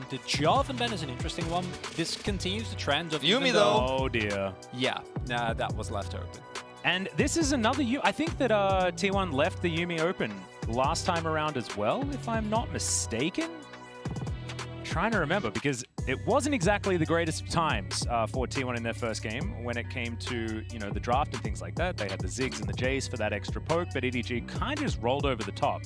The Jarvan ban is an interesting one. This continues the trend of Yuumi though. Oh dear. Yeah, nah, that was left open. And this is another I think that T1 left the Yuumi open last time around as well, if I'm not mistaken. Trying to remember, because it wasn't exactly the greatest of times for T1 in their first game when it came to, you know, the draft and things like that. They had the Ziggs and the Jayce for that extra poke, but EDG kind of just rolled over the top.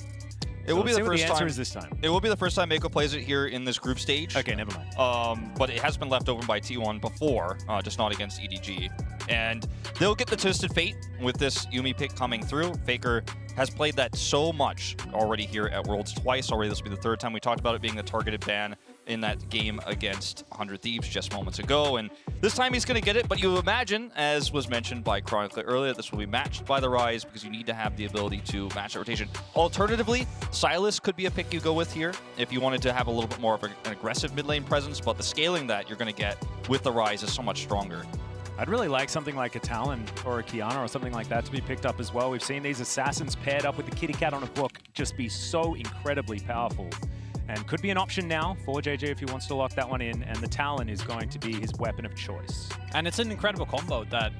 It will be the first time. Is this time. It will be the first time Meiko plays it here in this group stage. Okay, never mind. But it has been left open by T1 before, just not against EDG. And they'll get the Twisted Fate with this Yuumi pick coming through. Faker has played that so much already here at Worlds twice already. This will be the third time. We talked about it being the targeted ban in that game against 100 Thieves just moments ago. And this time he's going to get it, but you imagine, as was mentioned by Cronicler earlier, this will be matched by the Ryze because you need to have the ability to match that rotation. Alternatively, Sylas could be a pick you go with here if you wanted to have a little bit more of an aggressive mid lane presence, but the scaling that you're going to get with the Ryze is so much stronger. I'd really like something like a Talon or a Canna or something like that to be picked up as well. We've seen these assassins paired up with the kitty cat on a book just be so incredibly powerful. And could be an option now for Jiejie if he wants to lock that one in, and the Talon is going to be his weapon of choice. And it's an incredible combo that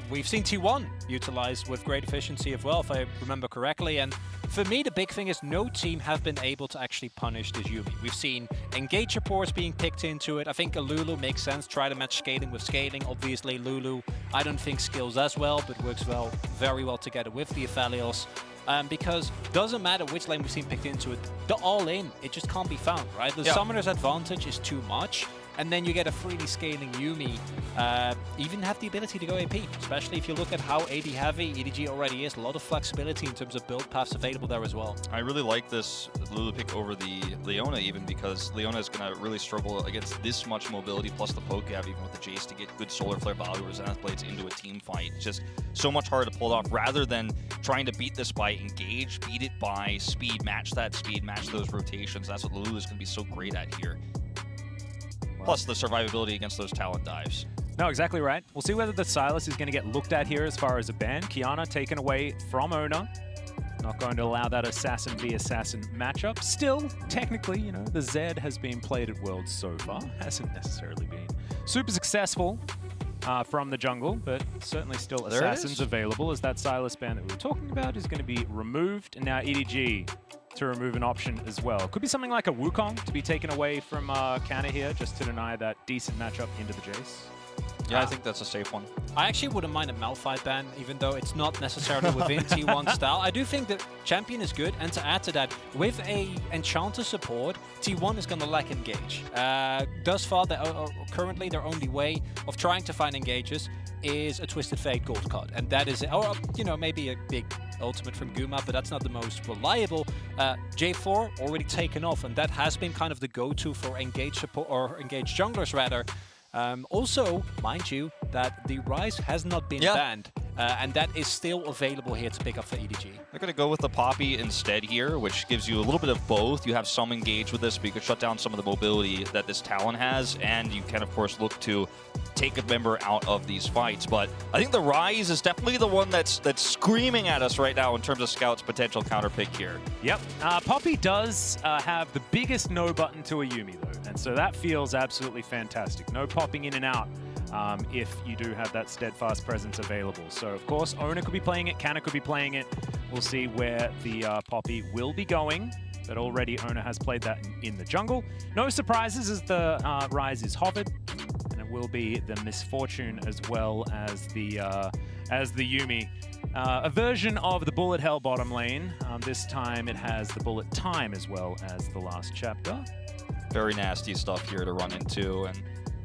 we've seen T1 utilize with great efficiency as well, if I remember correctly. And for me, the big thing is no team have been able to actually punish this Yuumi. We've seen engage supports being picked into it. I think a Lulu makes sense. Try to match scaling with scaling. Obviously, Lulu, I don't think scales as well, but works very well together with the Aphelios. Because doesn't matter which lane we've seen picked into it, the all-in, it just can't be found, right? The summoner's advantage is too much, and then you get a freely scaling Yuumi, even have the ability to go AP, especially if you look at how AD heavy EDG already is. A lot of flexibility in terms of build paths available there as well. I really like this Lulu pick over the Leona even, because Leona is going to really struggle against this much mobility plus the poke you have even with the Jayce to get good solar flare value or Zenith Blades into a team fight. It's just so much harder to pull it off rather than trying to beat this by engage, beat it by speed, match that speed, match those rotations. That's what Lulu is going to be so great at here. Plus the survivability against those Talon dives. No, exactly right. We'll see whether the Sylas is going to get looked at here as far as a ban. Canna taken away from Oner. Not going to allow that assassin v assassin matchup. Still, technically, you know, the Zed has been played at Worlds so far. Hasn't necessarily been super successful from the jungle, but certainly still assassins available, as that Sylas ban that we were talking about is going to be removed. And now EDG to remove an option as well. Could be something like a Wukong to be taken away from Canna here, just to deny that decent matchup into the Jayce. Yeah, I think that's a safe one. I actually wouldn't mind a Malphite ban, even though it's not necessarily within T1 style. I do think that Champion is good, and to add to that, with a Enchanter support, T1 is going to lack engage. Thus far, currently their only way of trying to find engages is a Twisted Fate Gold Card, and that is, or you know, maybe a big ultimate from Guma, but that's not the most reliable. J4 already taken off, and that has been kind of the go-to for engage support, or engage junglers rather. Also, mind you, that the Ryze has not been banned, and that is still available here to pick up for EDG. They're going to go with the Poppy instead here, which gives you a little bit of both. You have some engage with this, but you can shut down some of the mobility that this Talon has, and you can, of course, look to take a member out of these fights. But I think the Ryze is definitely the one that's screaming at us right now in terms of Scout's potential counter pick here. Yep. Poppy does have the biggest no button to a Yuumi, though, and so that feels absolutely fantastic. No popping in and out if you do have that steadfast presence available. So, of course, Oner could be playing it, Canna could be playing it. We'll see where the Poppy will be going, but already Oner has played that in the jungle. No surprises as the Ryze is hovered, and it will be the Misfortune as well as the Yuumi. A version of the Bullet Hell bottom lane. This time it has the Bullet Time as well as the last chapter. Very nasty stuff here to run into, and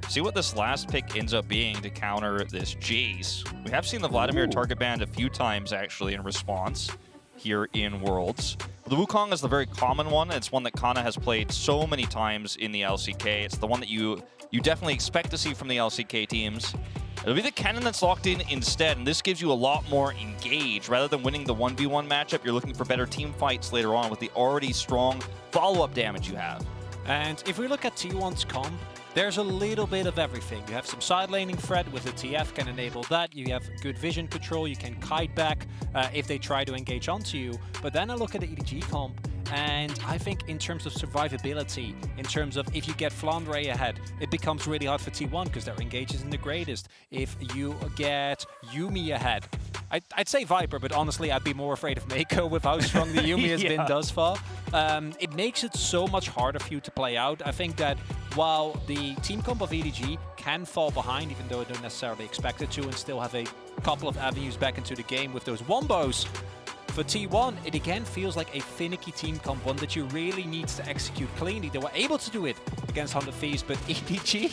see what this last pick ends up being to counter this Jayce. We have seen the Vladimir target banned a few times actually in response here in Worlds. The Wukong is the very common one. It's one that Canna has played so many times in the LCK. It's the one that you definitely expect to see from the LCK teams. It'll be the Kennen that's locked in instead, and this gives you a lot more engage. Rather than winning the 1v1 matchup, you're looking for better team fights later on with the already strong follow-up damage you have. And if we look at T1's comp, there's a little bit of everything. You have some side laning threat with the TF can enable that. You have good vision control. You can kite back if they try to engage onto you. But then I look at the EDG comp, And I think in terms of survivability, in terms of if you get Flandre ahead, it becomes really hard for T1 because their engage isn't the greatest. If you get Yuumi ahead, I'd say Viper, but honestly, I'd be more afraid of Meiko with how strong the Yuumi has been thus far. It makes it so much harder for you to play out. I think that while the team comp of EDG can fall behind, even though I don't necessarily expect it to, and still have a couple of avenues back into the game with those wombos, for T1, it again feels like a finicky team comp, one that you really need to execute cleanly. They were able to do it against 100 Thieves, but EDG,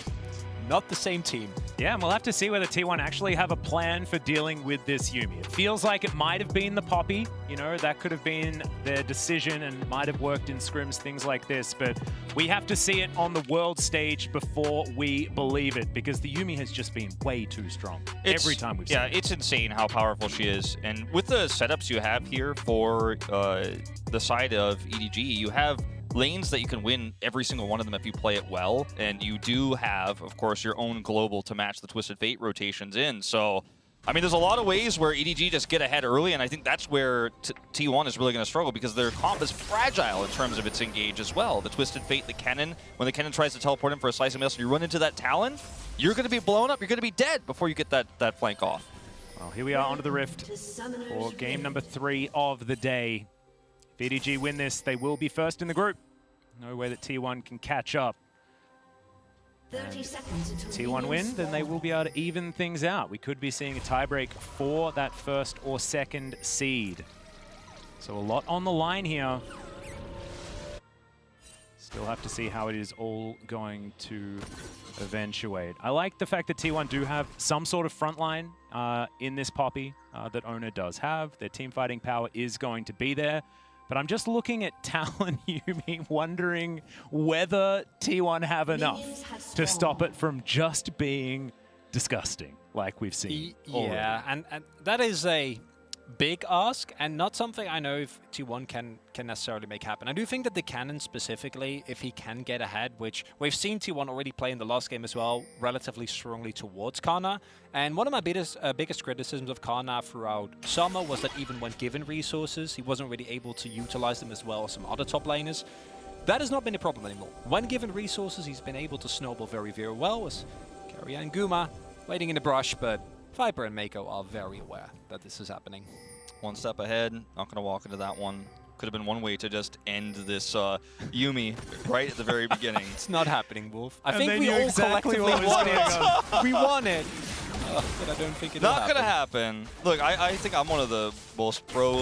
not the same team. Yeah, and we'll have to see whether T1 actually have a plan for dealing with this Yuumi. It feels like it might have been the Poppy, you know, that could have been their decision and might have worked in scrims, things like this, but we have to see it on the world stage before we believe it, because the Yuumi has just been way too strong every time we've seen it. Yeah, it's insane how powerful she is, and with the setups you have here for the side of EDG, you have lanes that you can win every single one of them if you play it well, and you do have, of course, your own global to match the Twisted Fate rotations in. So, I mean, there's a lot of ways where EDG just get ahead early, and I think that's where T1 is really going to struggle because their comp is fragile in terms of its engage as well. The Twisted Fate, the Kennen, when the Kennen tries to teleport in for a slice of meal, you run into that Talon, you're going to be blown up, you're going to be dead before you get that flank off. Well, here we are onto the Rift for game number 3 of the day. If EDG win this, they will be first in the group. No way that T1 can catch up. 30 seconds until T1 win, then they will be able to even things out. We could be seeing a tiebreak for that first or second seed. So a lot on the line here. Still have to see how it is all going to eventuate. I like the fact that T1 do have some sort of front line in this Poppy that Oner does have. Their team fighting power is going to be there. But I'm just looking at Talon Yuumi, wondering whether T1 have enough to stop it from just being disgusting, like we've seen already. Yeah, and that is a big ask, and not something I know if T1 can necessarily make happen. I do think that the Cannon specifically, if he can get ahead, which we've seen T1 already play in the last game as well, relatively strongly towards Canna. And one of my biggest criticisms of Canna throughout summer was that even when given resources, he wasn't really able to utilize them as well as some other top laners. That has not been a problem anymore. When given resources, he's been able to snowball very, very well with Keria and Guma waiting in the brush, but Viper and Meiko are very aware that this is happening. One step ahead, not going to walk into that one. Could have been one way to just end this Yuumi right at the very beginning. It's not happening, Wolf. I And think they we knew all exactly collectively what was want going it. We want it. But I don't think it'll Not going to happen. Look, I think I'm one of the most pro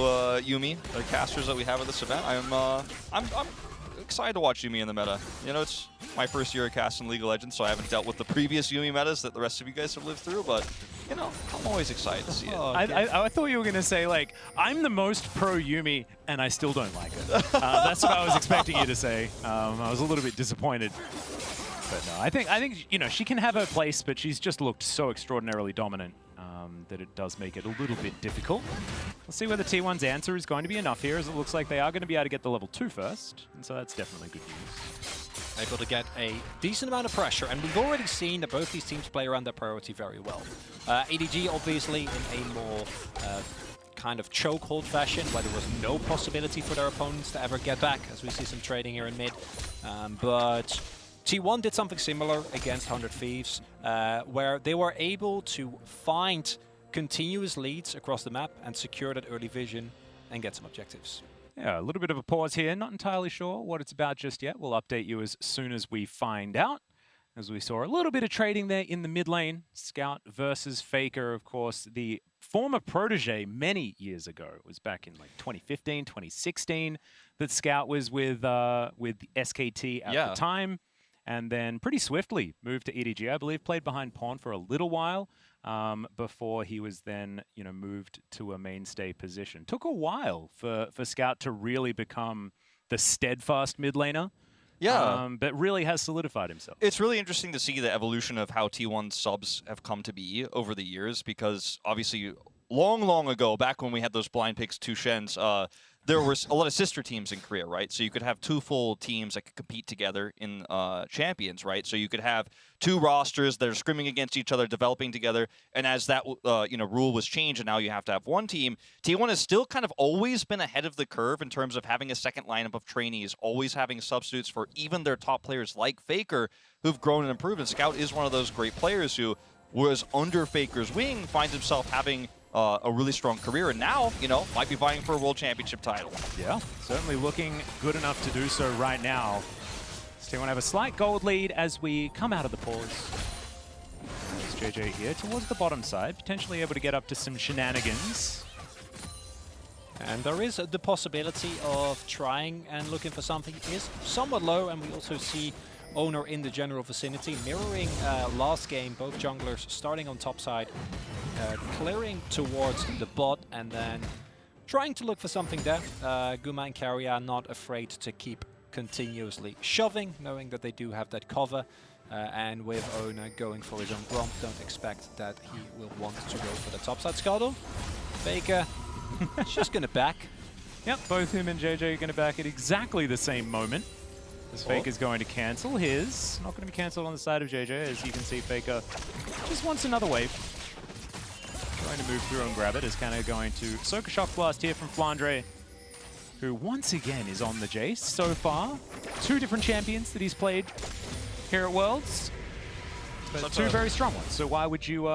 Yuumi casters that we have at this event. I'm excited to watch Yuumi in the meta. You know, it's my first year of casting League of Legends, so I haven't dealt with the previous Yuumi metas that the rest of you guys have lived through, but, you know, I'm always excited to see it. I thought you were going to say, like, I'm the most pro Yuumi, and I still don't like it. That's what I was expecting you to say. I was a little bit disappointed. But no, I think you know, she can have her place, but she's just looked so extraordinarily dominant that it does make it a little bit difficult. We'll see whether T1's answer is going to be enough here, as it looks like they are going to be able to get the level 2 first, and so that's definitely good news. Able to get a decent amount of pressure, and we've already seen that both these teams play around their priority very well. EDG obviously in a more kind of chokehold fashion, where there was no possibility for their opponents to ever get back, as we see some trading here in mid. But T1 did something similar against 100 Thieves, where they were able to find continuous leads across the map and secure that early vision and get some objectives. Yeah, a little bit of a pause here. Not entirely sure what it's about just yet. We'll update you as soon as we find out. As we saw a little bit of trading there in the mid lane. Scout versus Faker, of course, the former protege many years ago. It was back in like 2015, 2016 that Scout was with SKT at the time. And then pretty swiftly moved to EDG. I believe played behind Pawn for a little while before he was then, you know, moved to a mainstay position. Took a while for Scout to really become the steadfast mid laner. Yeah. But really has solidified himself. It's really interesting to see the evolution of how T1 subs have come to be over the years, because obviously long ago, back when we had those blind picks 2 Shens, there were a lot of sister teams in Korea, right? So you could have 2 full teams that could compete together in champions, right? So you could have 2 rosters that are scrimming against each other, developing together. And as that rule was changed, and now you have to have 1 team, T1 has still kind of always been ahead of the curve in terms of having a second lineup of trainees, always having substitutes for even their top players like Faker, who've grown and improved. And Scout is one of those great players who was under Faker's wing, finds himself having a really strong career, and now, might be vying for a World Championship title. Yeah, certainly looking good enough to do so right now. Still want to have a slight gold lead as we come out of the pause. There's Jiejie here towards the bottom side, potentially able to get up to some shenanigans. And there is the possibility of trying and looking for something. It is somewhat low, and we also see Oner in the general vicinity, mirroring last game, both junglers starting on top side, clearing towards the bot, and then trying to look for something there. Guma and Keria are not afraid to keep continuously shoving, knowing that they do have that cover. And with Oner going for his own gromp, don't expect that he will want to go for the top side scuttle. Faker, just gonna back. Yep, both him and Jiejie are going to back at exactly the same moment. As Faker's going to cancel his. Not going to be cancelled on the side of Jiejie, as you can see Faker just wants another wave. Trying to move through and grab it, as Canna going to soak a shock blast here from Flandre, who once again is on the Jayce so far. 2 different champions that he's played here at Worlds, but 2 very strong ones. So why would you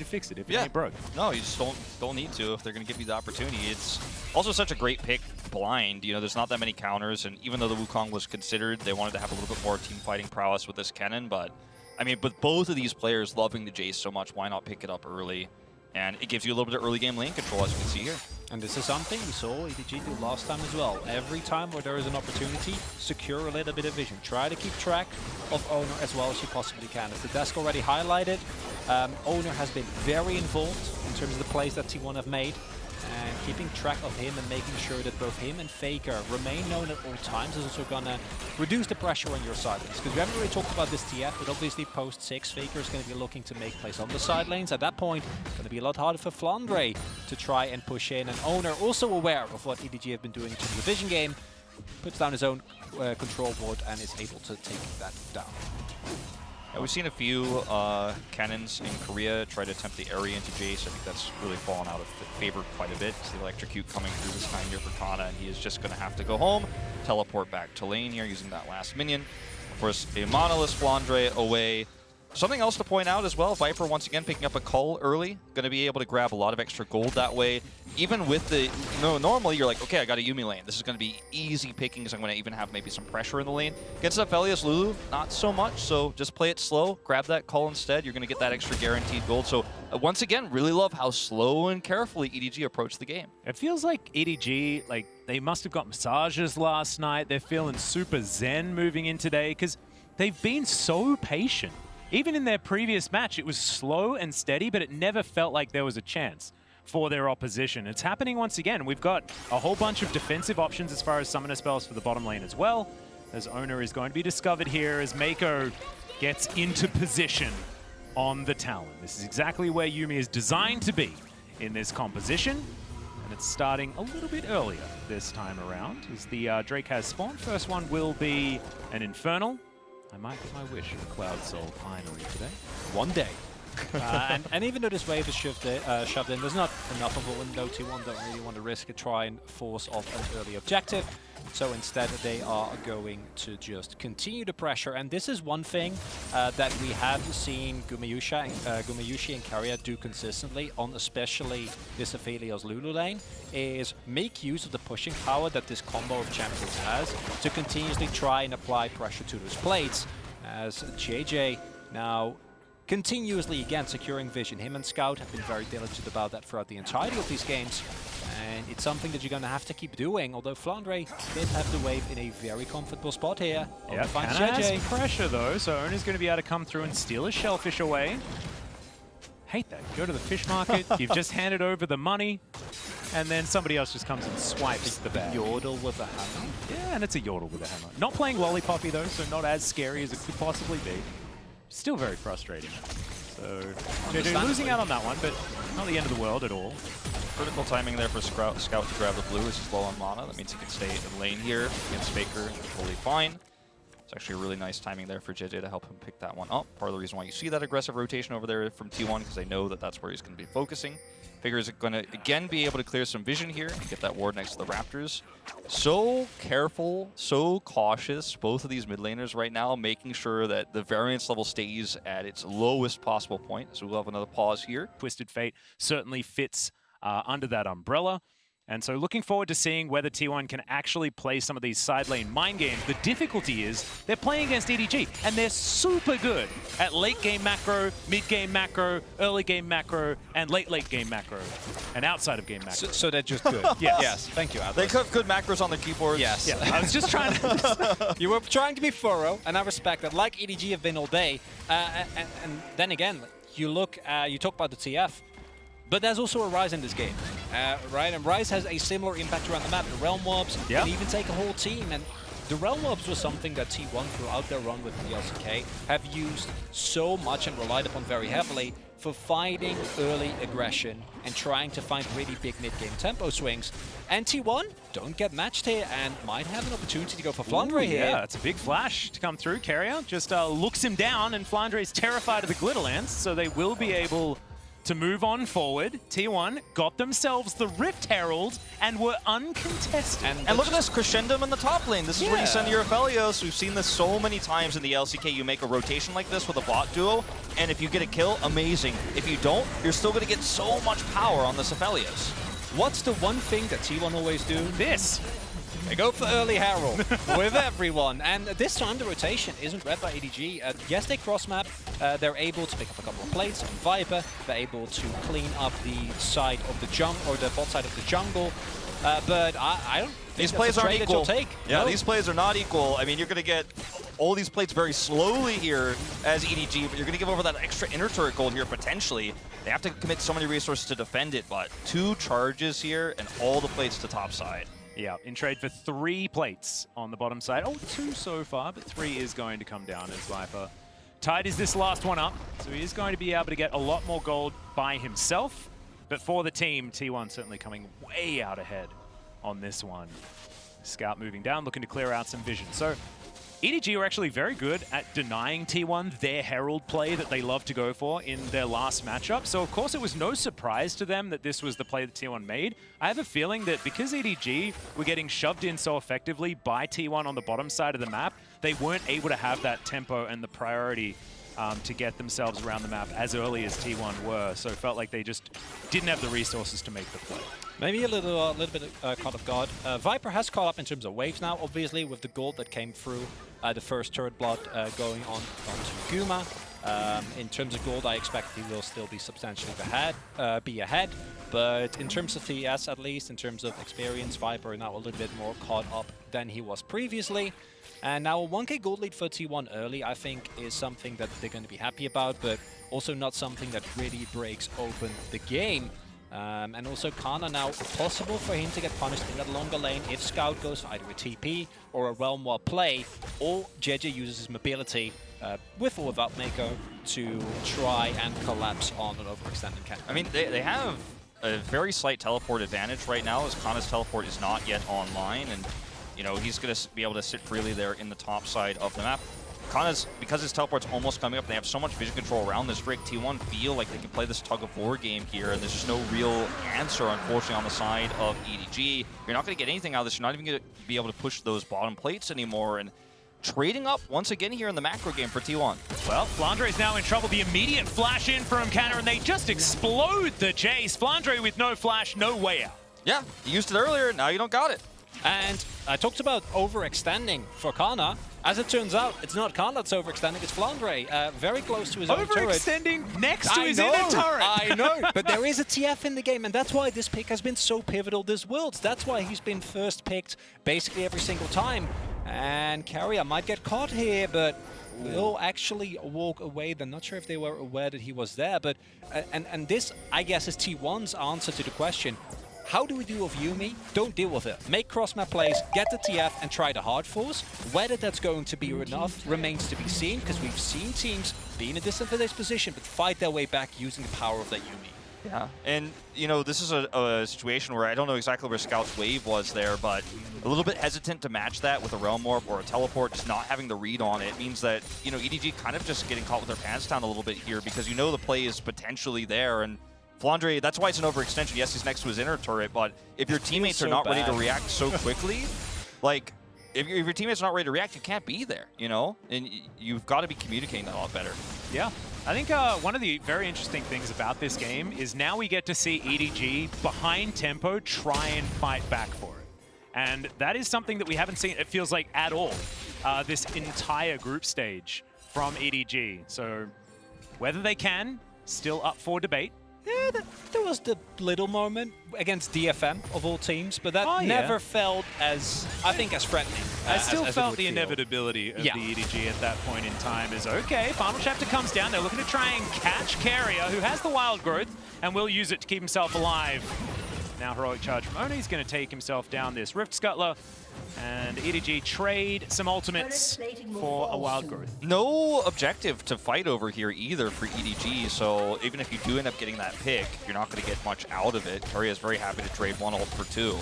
fix it if it ain't broke? No, you just don't need to if they're going to give you the opportunity. It's also such a great pick blind. There's not that many counters, and even though the Wukong was considered, they wanted to have a little bit more team fighting prowess with this Kennen. But I mean, with both of these players loving the Jayce so much, why not pick it up early? And it gives you a little bit of early game lane control, as you can see here. And this is something we saw EDG do last time as well. Every time where there is an opportunity, secure a little bit of vision. Try to keep track of Oner as well as you possibly can. As the desk already highlighted, Oner has been very involved in terms of the plays that T1 have made. And keeping track of him and making sure that both him and Faker remain known at all times is also going to reduce the pressure on your side lanes. Because we haven't really talked about this TF, but obviously post 6, Faker is going to be looking to make plays on the side lanes. At that point, it's going to be a lot harder for Flandre to try and push in. And Oner, also aware of what EDG have been doing to the vision game, puts down his own control board and is able to take that down. Yeah, we've seen a few Kennens in Korea try to attempt the area into Jayce. I think that's really fallen out of favor quite a bit. It's the electrocute coming through this time here for Canna, and he is just going to have to go home, teleport back to lane here using that last minion. Of course, a monolith Flandre away. Something else to point out as well, Viper once again picking up a cull early. Going to be able to grab a lot of extra gold that way. Even with the, normally you're like, okay, I got a Yuumi lane. This is going to be easy pickings. I'm going to even have maybe some pressure in the lane. Against Aphelios, Lulu, not so much. So just play it slow, grab that cull instead. You're going to get that extra guaranteed gold. So once again, really love how slow and carefully EDG approached the game. It feels like EDG, they must have got massages last night. They're feeling super zen moving in today because they've been so patient. Even in their previous match, it was slow and steady, but it never felt like there was a chance for their opposition. It's happening once again. We've got a whole bunch of defensive options as far as summoner spells for the bottom lane as well, as Oner is going to be discovered here as Meiko gets into position on the Talon. This is exactly where Yuumi is designed to be in this composition, and it's starting a little bit earlier this time around as the Drake has spawned. First one will be an Infernal. I might get my wish of Cloud Soul finally today. One day. And even though this wave is shoved in, there's not enough of a window. T1 don't really want to risk it, try and force off an early objective. So instead, they are going to just continue the pressure. And this is one thing that we have seen Gumayusi and Keria do consistently on especially this Aphelios Lulu lane, is make use of the pushing power that this combo of champions has to continuously try and apply pressure to those plates. As Jiejie now continuously, again, securing vision. Him and Scout have been very diligent about that throughout the entirety of these games. And it's something that you're going to have to keep doing, although Flandre did have the wave in a very comfortable spot here. Yeah, Canna has some pressure though, so Oner's going to be able to come through and steal his shellfish away. Hate that. Go to the fish market, you've just handed over the money, and then somebody else just comes and swipes the bag. Yordle with a hammer? Yeah, and it's a Yordle with a hammer. Not playing Lollipoppy though, so not as scary as it could possibly be. Still very frustrating. So Jiejie losing out on that one, but not the end of the world at all. critical timing there for Scout to grab the blue as he's low on mana. That means he can stay in lane here against Faker, totally fine. It's actually a really nice timing there for Jiejie to help him pick that one up. Part of the reason why you see that aggressive rotation over there from T1, because they know that that's where he's going to be focusing. Faker is going to, again, be able to clear some vision here and get that ward next to the Raptors. So careful, so cautious, both of these mid laners right now, making sure that the variance level stays at its lowest possible point. So we'll have another pause here. Twisted Fate certainly fits under that umbrella. And so looking forward to seeing whether T1 can actually play some of these side lane mind games. The difficulty is they're playing against EDG, and they're super good at late game macro, mid game macro, early game macro, and late game macro, and outside of game macro. So they're just good. Yes. Yes. Thank you, Atlus. They have good macros on their keyboards. Yes. Yeah, I was just trying to... You were trying to be thorough, and I respect that, like EDG have been all day. And then again, you look, you talk about the TF, but there's also a Ryze in this game, right? And Ryze has a similar impact around the map. The Realm Orbs can even take a whole team. And the Realm Orbs was something that T1 throughout their run with the LCK have used so much and relied upon very heavily for fighting early aggression and trying to find really big mid-game tempo swings. And T1 don't get matched here and might have an opportunity to go for Flandre here. Yeah, it's a big flash to come through. Keria just looks him down, and Flandre is terrified of the Glitterlands, so they will be able to move on forward. T1 got themselves the Rift Herald and were uncontested. And look at this crescendo in the top lane. This is where you send your Aphelios. We've seen this so many times in the LCK. You make a rotation like this with a bot duo, and if you get a kill, amazing. If you don't, you're still going to get so much power on this Aphelios. What's the one thing that T1 always do? This. They go for early Herald with everyone. And this time the rotation isn't read by EDG. Yes, they cross-map. They're able to pick up a couple of plates on Viper. They're able to clean up the side of the jungle, or the bot side of the jungle. But I don't think These plays aren't equal. No. These plays are not equal. I mean, you're going to get all these plates very slowly here as EDG, but you're going to give over that extra inner turret gold here potentially. They have to commit so many resources to defend it, but 2 charges here and all the plates to top side. Yeah, in trade for 3 plates on the bottom side. Oh, 2 so far, but 3 is going to come down as Viper tidies this last one up. So he is going to be able to get a lot more gold by himself. But for the team, T1 certainly coming way out ahead on this one. Scout moving down, looking to clear out some vision. So EDG are actually very good at denying T1 their Herald play that they love to go for in their last matchup. So of course it was no surprise to them that this was the play that T1 made. I have a feeling that because EDG were getting shoved in so effectively by T1 on the bottom side of the map, they weren't able to have that tempo and the priority to get themselves around the map as early as T1 were. So it felt like they just didn't have the resources to make the play. Maybe a little bit caught off guard. Viper has caught up in terms of waves now, obviously, with the gold that came through the first turret blood going on onto Guma. In terms of gold, I expect he will still be substantially ahead. But in terms of TS, at least, in terms of experience, Viper now a little bit more caught up than he was previously. And now a 1k gold lead for T1 early, I think, is something that they're going to be happy about, but also not something that really breaks open the game. And also Canna now, possible for him to get punished in that longer lane if Scout goes for either a TP or a Realm War play, or Jiejie uses his mobility with or without Meiko to try and collapse on an overextended Canna. I mean, they have a very slight teleport advantage right now, as Canna's teleport is not yet online, and you know, he's going to be able to sit freely there in the top side of the map. Canna's, because his teleport's almost coming up, they have so much vision control around this rig. T1 feel like they can play this tug-of-war game here, and there's just no real answer, unfortunately, on the side of EDG. You're not going to get anything out of this. You're not even going to be able to push those bottom plates anymore, and trading up once again here in the macro game for T1. Well, Flandre is now in trouble. The immediate flash in from Canna, and they just explode the Jayce. Flandre with no flash, no way out. Yeah, you used it earlier, now you don't got it. And I talked about overextending for Canna. As it turns out, it's not Canna that's overextending, it's Flandre. Very close to his own turret. Overextending next to his inner turret. I know, but there is a TF in the game, and that's why this pick has been so pivotal this Worlds. That's why he's been first picked basically every single time. And Keria might get caught here, but will actually walk away. They're not sure if they were aware that he was there, but and this, I guess, is T1's answer to the question. How do we deal with Yuumi? Don't deal with it. Make cross-map plays, get the TF, and try the hard force. Whether that's going to be enough remains to be seen, because we've seen teams be in a disadvantaged position, but fight their way back using the power of that Yuumi. Yeah, and you know, this is a situation where I don't know exactly where Scout's wave was there, but a little bit hesitant to match that with a Realm Warp or a Teleport, just not having the read on it means that, you know, EDG kind of just getting caught with their pants down a little bit here because you know the play is potentially there, and Flandre, that's why it's an overextension. Yes, he's next to his inner turret, but if your teammates are not ready to react so quickly, like, if your teammates are not ready to react, you can't be there, you know? And you've got to be communicating that a lot better. Yeah. I think one of the very interesting things about this game is now we get to see EDG behind tempo try and fight back for it. And that is something that we haven't seen, it feels like, at all, this entire group stage from EDG. So whether they can, still up for debate. Yeah, there was the little moment against DFM of all teams, but that never felt as, I think, as threatening. I still felt the inevitability of the EDG at that point in time is, okay, final chapter comes down, they're looking to try and catch Keria, who has the wild growth, and will use it to keep himself alive. Now heroic charge from Oner, he's going to take himself down this Rift Scuttler, and EDG trade some ultimates for a wild growth. No objective to fight over here either for EDG, so even if you do end up getting that pick, you're not going to get much out of it. Keria is very happy to trade one ult for two.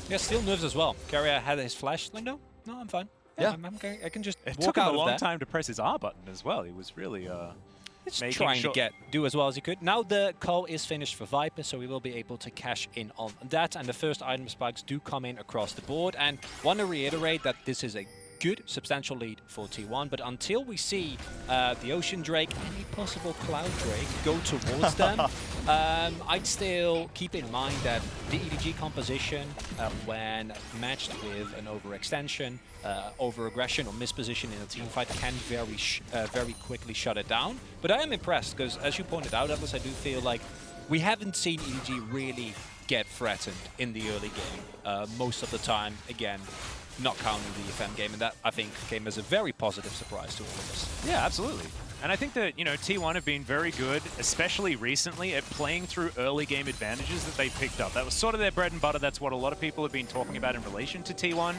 Yeah, still nerves as well. Keria had his flash, like, no, I'm fine. Yeah. I can just It walk took him out a long of time to press his R button as well. He was really trying to do as well as he could. Now the call is finished for Viper, so we will be able to cash in on that. And the first item spikes do come in across the board. And want to reiterate that this is a good, substantial lead for T1. But until we see the Ocean Drake and a possible Cloud Drake go towards them, I'd still keep in mind that the EDG composition, when matched with an overextension, over-aggression or misposition in a team fight, can very quickly shut it down. But I am impressed because, as you pointed out, Atlus, I do feel like we haven't seen EDG really get threatened in the early game. Most of the time, again, not counting the FM game, and that, I think, came as a very positive surprise to all of us. Yeah, absolutely. And I think that, you know, T1 have been very good, especially recently, at playing through early game advantages that they picked up. That was sort of their bread and butter. That's what a lot of people have been talking about in relation to T1,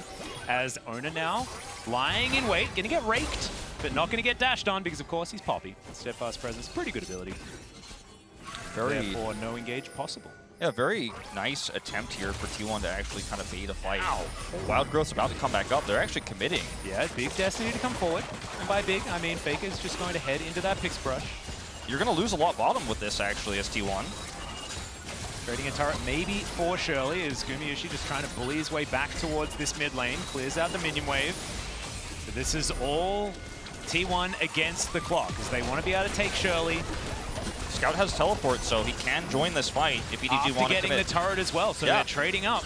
as Oner now lying in wait, going to get raked, but not going to get dashed on because, of course, he's Poppy. Steadfast presence, pretty good ability. Therefore, no engage possible. Yeah, very nice attempt here for T1 to actually kind of bait a fight. Ow. Wild Growth's about to come back up. They're actually committing. Yeah, big Destiny to come forward. And by big, I mean Faker's just going to head into that Pix Brush. You're going to lose a lot bottom with this, actually, as T1. Trading a turret maybe for Shirley as Gumayusi just trying to bully his way back towards this mid lane. Clears out the minion wave. So this is all T1 against the clock as they want to be able to take Shirley. Scout has teleport, so he can join this fight if EDG wants to commit. Getting the turret as well, so they're trading up.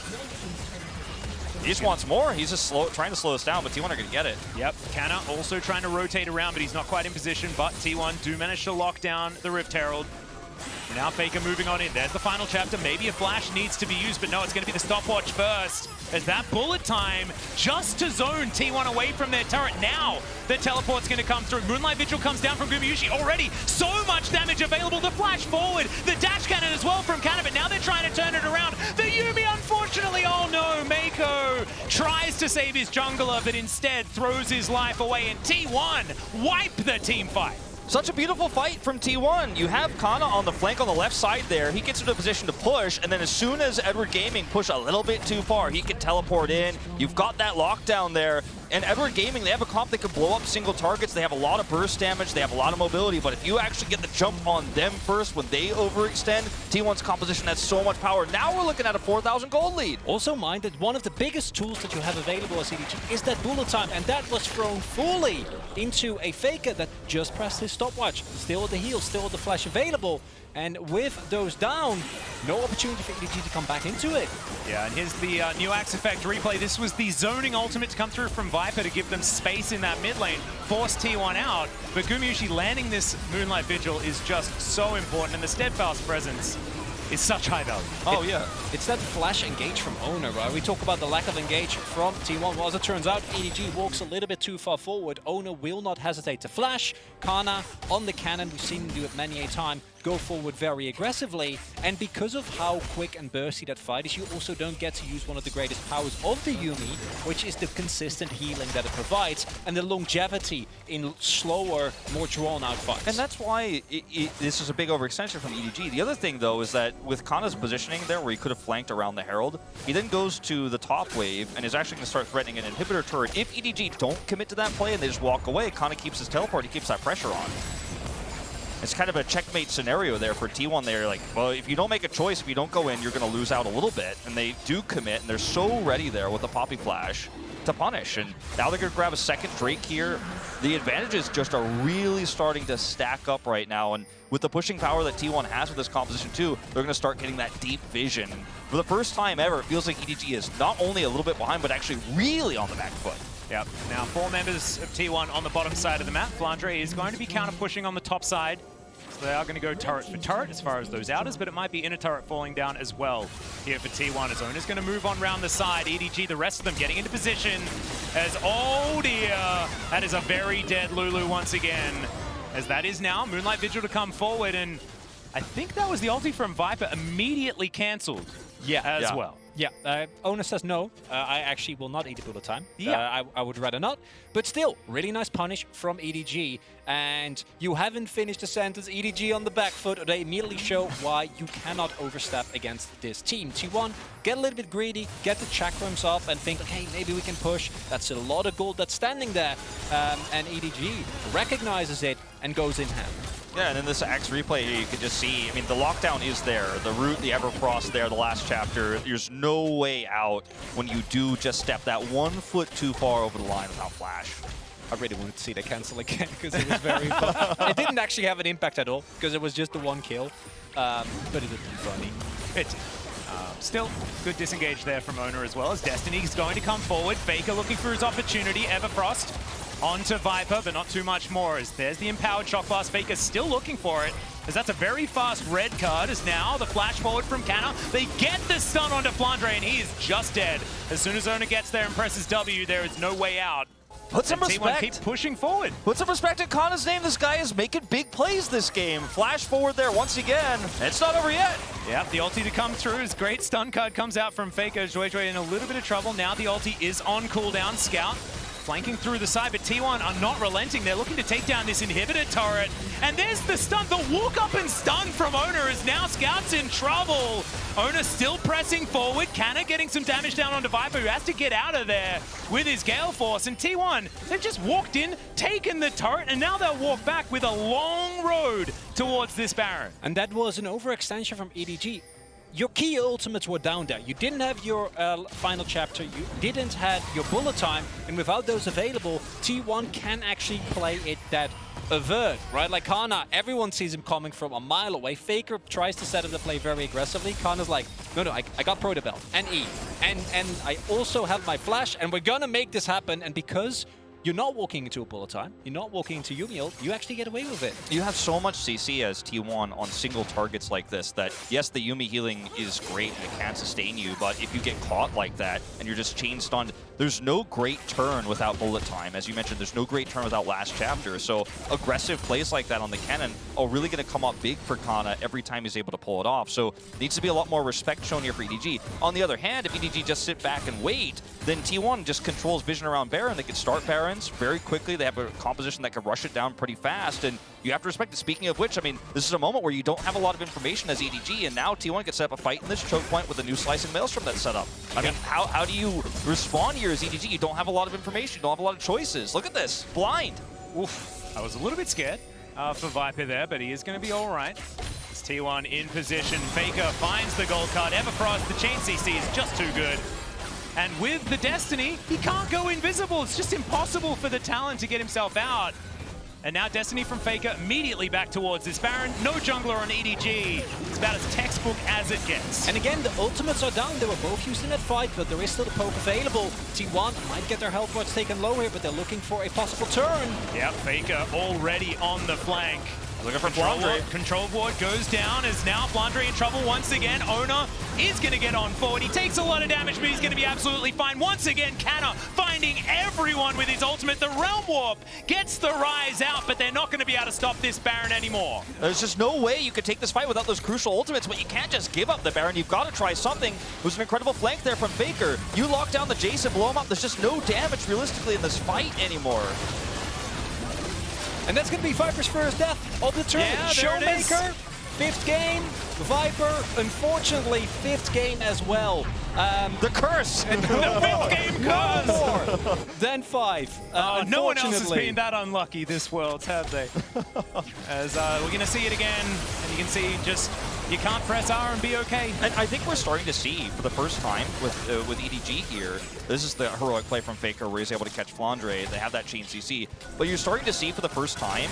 He just wants more. He's just trying to slow us down, but T1 are going to get it. Yep, Canna also trying to rotate around, but he's not quite in position. But T1 do manage to lock down the Rift Herald. Now Faker moving on in. There's the final chapter. Maybe a flash needs to be used, but no, it's going to be the stopwatch first. As that bullet time just to zone T1 away from their turret. Now the teleport's going to come through. Moonlight Vigil comes down from Gumayusi already. So much damage available. The flash forward. The dash cannon as well from Canna, but now they're trying to turn it around. The Yuumi, unfortunately, oh no, Meiko tries to save his jungler, but instead throws his life away, and T1 wipe the team fight. Such a beautiful fight from T1. You have Canna on the flank on the left side there. He gets into a position to push, and then as soon as Edward Gaming push a little bit too far, he can teleport in. You've got that lockdown there. And Edward Gaming, they have a comp that can blow up single targets. They have a lot of burst damage. They have a lot of mobility. But if you actually get the jump on them first when they overextend, T1's composition has so much power. Now we're looking at a 4,000 gold lead. Also mind that one of the biggest tools that you have available as EDG is that bullet time. And that was thrown fully into a Faker that just pressed his stopwatch. Still with the heal, still with the flash available. And with those down, no opportunity for EDG to come back into it. Yeah, and here's the new Axe Effect replay. This was the zoning ultimate to come through from Viper to give them space in that mid lane, force T1 out. But Gumayusi landing this Moonlight Vigil is just so important, and the Steadfast presence is such high value. Oh, yeah. It's that flash engage from Oner, right? We talk about the lack of engage from T1. Well, as it turns out, EDG walks a little bit too far forward. Oner will not hesitate to flash. Canna on the cannon. We've seen him do it many a time. go forward very aggressively. And because of how quick and bursty that fight is, you also don't get to use one of the greatest powers of the Yuumi, which is the consistent healing that it provides and the longevity in slower, more drawn-out fights. And that's why this is a big overextension from EDG. The other thing, though, is that with Canna's positioning there, where he could have flanked around the Herald, he then goes to the top wave and is actually going to start threatening an inhibitor turret. If EDG don't commit to that play and they just walk away, Canna keeps his teleport, he keeps that pressure on. It's kind of a checkmate scenario there for T1. They're like, well, if you don't make a choice, if you don't go in, you're going to lose out a little bit. And they do commit, and they're so ready there with the Poppy Flash to punish. And now they're going to grab a second Drake here. The advantages just are really starting to stack up right now. And with the pushing power that T1 has with this composition too, they're going to start getting that deep vision. For the first time ever, it feels like EDG is not only a little bit behind, but actually really on the back foot. Yep. Now 4 members of T1 on the bottom side of the map. Flandre is going to be counter-pushing on the top side. So they are going to go turret for turret as far as those outers, but it might be inner turret falling down as well here for T1. As Oner's going to move on round the side. EDG, the rest of them getting into position as, oh dear, that is a very dead Lulu once again. As that is now Moonlight Vigil to come forward, and I think that was the ulti from Viper immediately cancelled as well. Yeah, Oner says no. I actually will not eat a bullet time. Yeah. I would rather not. But still, really nice punish from EDG. And you haven't finished the sentence, EDG on the back foot. They immediately show why you cannot overstep against this team. T1, get a little bit greedy, get the chakrams up and think, okay, maybe we can push. That's a lot of gold that's standing there. And EDG recognizes it and goes in hand. Yeah, and in this Axe replay here, you can just see, I mean, the lockdown is there. The root, the Everfrost there, the last chapter. There's no way out when you do just step that 1 foot too far over the line without flash. I really wanted to see that cancel again because it was very fun. It didn't actually have an impact at all because it was just the 1 kill. But it did be funny. Still, good disengage there from Oner as well, as Destiny's going to come forward. Faker looking for his opportunity. Everfrost onto Viper, but not too much more, as there's the empowered shock blast. Faker still looking for it, as that's a very fast red card, as now the flash forward from Canna. They get the stun onto Flandre, and he is just dead. As soon as Oner gets there and presses W, there is no way out. Put some respect. Keep pushing forward. Put some respect in Canna's name. This guy is making big plays this game. Flash forward there once again. It's not over yet. Yeah, the ulti to come through. His great stun card comes out from Faker. Jiejie in a little bit of trouble. Now the ulti is on cooldown. Scout flanking through the side, but T1 are not relenting. They're looking to take down this inhibitor turret. And there's the stun. The walk up and stun from Oner, is now Scout's in trouble. Oner still pressing forward. Canna getting some damage down onto Viper, who has to get out of there with his Gale Force. And T1, they've just walked in, taken the turret, and now they'll walk back with a long road towards this Baron. And that was an overextension from EDG. Your key ultimates were down there. You didn't have your final chapter, you didn't have your bullet time, and without those available, T1 can actually play it that avert, right? Like Canna, everyone sees him coming from a mile away. Faker tries to set up the play very aggressively. Canna's like, no, I got Pro to Belt and E. And I also have my flash, and we're gonna make this happen. And because you're not walking into a bullet time, you're not walking into Yuumi ult, you actually get away with it. You have so much CC as T1 on single targets like this that, yes, the Yuumi healing is great and it can sustain you, but if you get caught like that and you're just chain stunned, there's no great turn without bullet time. As you mentioned, there's no great turn without last chapter. So aggressive plays like that on the Kennen are really going to come up big for Canna every time he's able to pull it off. So needs to be a lot more respect shown here for EDG. On the other hand, if EDG just sit back and wait, then T1 just controls vision around Baron. They can start Barons very quickly. They have a composition that can rush it down pretty fast. And you have to respect it. Speaking of which, I mean, this is a moment where you don't have a lot of information as EDG, and now T1 can set up a fight in this choke point with a new slicing maelstrom that's set up. I mean, how do you respond here as EDG? You don't have a lot of information. You don't have a lot of choices. Look at this. Blind. Oof. I was a little bit scared for Viper there, but he is going to be all right. It's T1 in position. Faker finds the gold card. Everfrost, the chain CC is just too good. And with the Destiny, he can't go invisible. It's just impossible for the Talon to get himself out. And now Destiny from Faker immediately back towards this Baron. No jungler on EDG. It's about as textbook as it gets. And again, the ultimates are down. They were both used in that fight, but there is still the poke available. T1 might get their health bars taken low here, but they're looking for a possible turn. Yep, Faker already on the flank. Looking for Flandre. Control board goes down as now Flandre in trouble once again. Oner is going to get on forward. He takes a lot of damage, but he's going to be absolutely fine. Once again, Canna finding everyone with his ultimate. The Realm Warp gets the Ryze out, but they're not going to be able to stop this Baron anymore. There's just no way you could take this fight without those crucial ultimates, but you can't just give up the Baron. You've got to try something. It was an incredible flank there from Faker. You lock down the Jayce and blow him up. There's just no damage realistically in this fight anymore. And that's going to be Viper's first death of the tournament. Yeah, there it is. Showmaker, 5th game. Viper, unfortunately, 5th game as well. The curse! The 5th game curse! More than 5. No one else has been that unlucky this Worlds, have they? As we're going to see it again, and you can see just you can't press R and be okay. And I think we're starting to see for the first time with EDG here, this is the heroic play from Faker where he's able to catch Flandre. They have that chain CC. But you're starting to see for the first time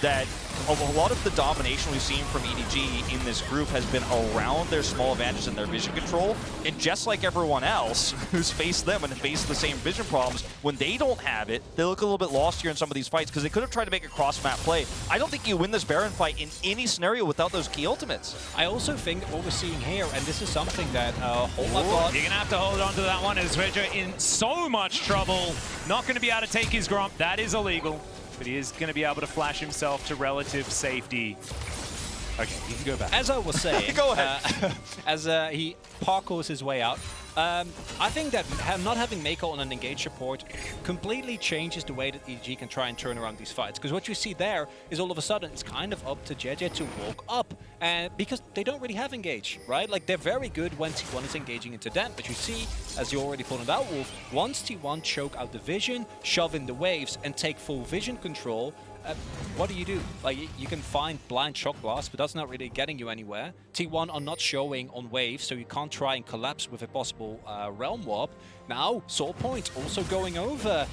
that a lot of the domination we've seen from EDG in this group has been around their small advantages and their vision control. And just like everyone else who's faced them and faced the same vision problems, when they don't have it, they look a little bit lost here in some of these fights because they could have tried to make a cross-map play. I don't think you win this Baron fight in any scenario without those key ultimates. I also think what we're seeing here, and this is something that You're going to have to hold on to that one as Jiejie in so much trouble. Not going to be able to take his Gromp. That is illegal. But he is going to be able to flash himself to relative safety. Okay, he can go back. As I was saying, Go ahead. As he parkours his way out, I think that not having Meiko on an engage support completely changes the way that EDG can try and turn around these fights. Because what you see there is all of a sudden it's kind of up to Jiejie to walk up. Because they don't really have engage, right? Like, they're very good when T1 is engaging into them. But you see, as you already pointed out, Wolf, once T1 choke out the vision, shove in the waves, and take full vision control, what do? Like, you can find blind shock blast, but that's not really getting you anywhere. T1 are not showing on waves, so you can't try and collapse with a possible realm warp. Now, Soul Point also going over.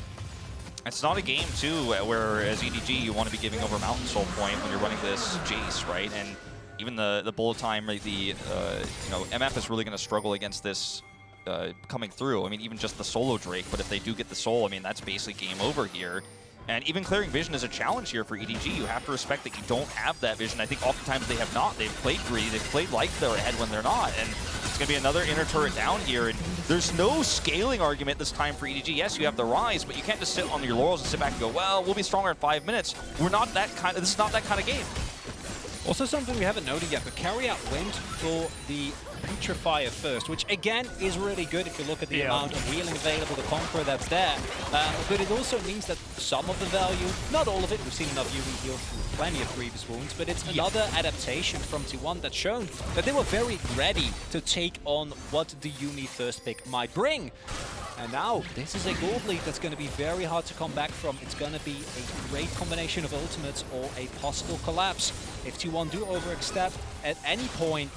It's not a game, too, where as EDG you want to be giving over Mountain Soul Point when you're running this Jayce, right? And even the bullet time, you know, MF is really going to struggle against this coming through. I mean, even just the solo Drake, but if they do get the soul, I mean, that's basically game over here. And even clearing vision is a challenge here for EDG. You have to respect that you don't have that vision. I think oftentimes they have not. They've played greedy. They've played like they're ahead when they're not. And it's going to be another inner turret down here. And there's no scaling argument this time for EDG. Yes, you have the Ryze, but you can't just sit on your laurels and sit back and go, well, we'll be stronger in 5 minutes. We're not that kind of, this is not that kind of game. Also something we haven't noted yet, but Keria went for the Putrifier first, which again is really good if you look at the amount of healing available, the Conqueror that's there. But it also means that some of the value, not all of it, we've seen enough Yuumi heal through plenty of previous wounds, but it's another adaptation from T1 that's shown that they were very ready to take on what the Yuumi first pick might bring. And now, this is a gold lead that's going to be very hard to come back from. It's going to be a great combination of ultimates or a possible collapse. If T1 do overstep at any point.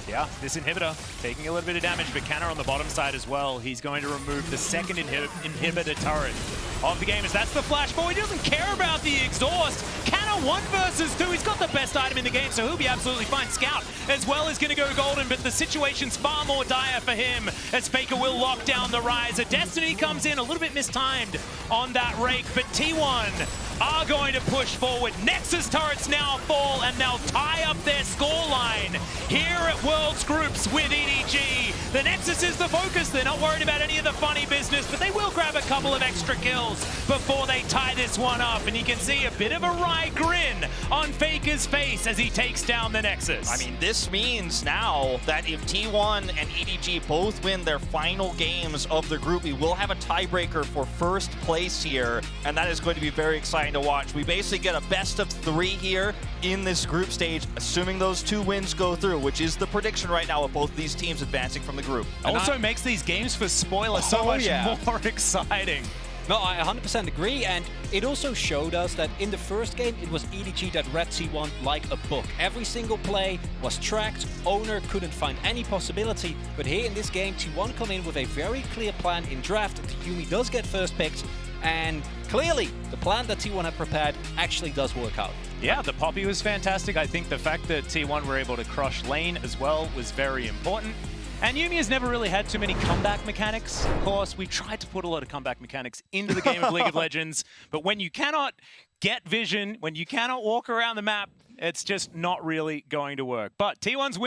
Yeah, this inhibitor taking a little bit of damage, but Canna on the bottom side as well. He's going to remove the second inhibitor turret of the game, as that's the flash forward. He doesn't care about the exhaust. Canna 1 versus 2. He's got the best item in the game, so he'll be absolutely fine. Scout as well is going to go golden, but the situation's far more dire for him as Faker will lock down the Ryze. A Destiny comes in a little bit mistimed on that rake, but T1 are going to push forward. Nexus turrets now fall, and they'll tie up their scoreline here at Worlds Groups with EDG. The Nexus is the focus. They're not worried about any of the funny business, but they will grab a couple of extra kills before they tie this one up. And you can see a bit of a wry grin on Faker's face as he takes down the Nexus. I mean, this means now that if T1 and EDG both win their final games of the group, we will have a tiebreaker for first place here, and that is going to be very exciting to watch. We basically get a best of 3 here in this group stage, assuming those 2 wins go through, which is the prediction right now of both these teams advancing from the group. Also makes these games for spoiler so much more exciting. No, I 100% agree, and it also showed us that in the first game, it was EDG that read T1 like a book. Every single play was tracked, Oner couldn't find any possibility, but here in this game, T1 come in with a very clear plan in draft. Yuumi does get first picked, and clearly, the plan that T1 had prepared actually does work out. Yeah, the Poppy was fantastic. I think the fact that T1 were able to crush lane as well was very important. And Yuumi has never really had too many comeback mechanics. Of course, we've tried to put a lot of comeback mechanics into the game of League of Legends, but when you cannot get vision, when you cannot walk around the map, it's just not really going to work. But T1's win.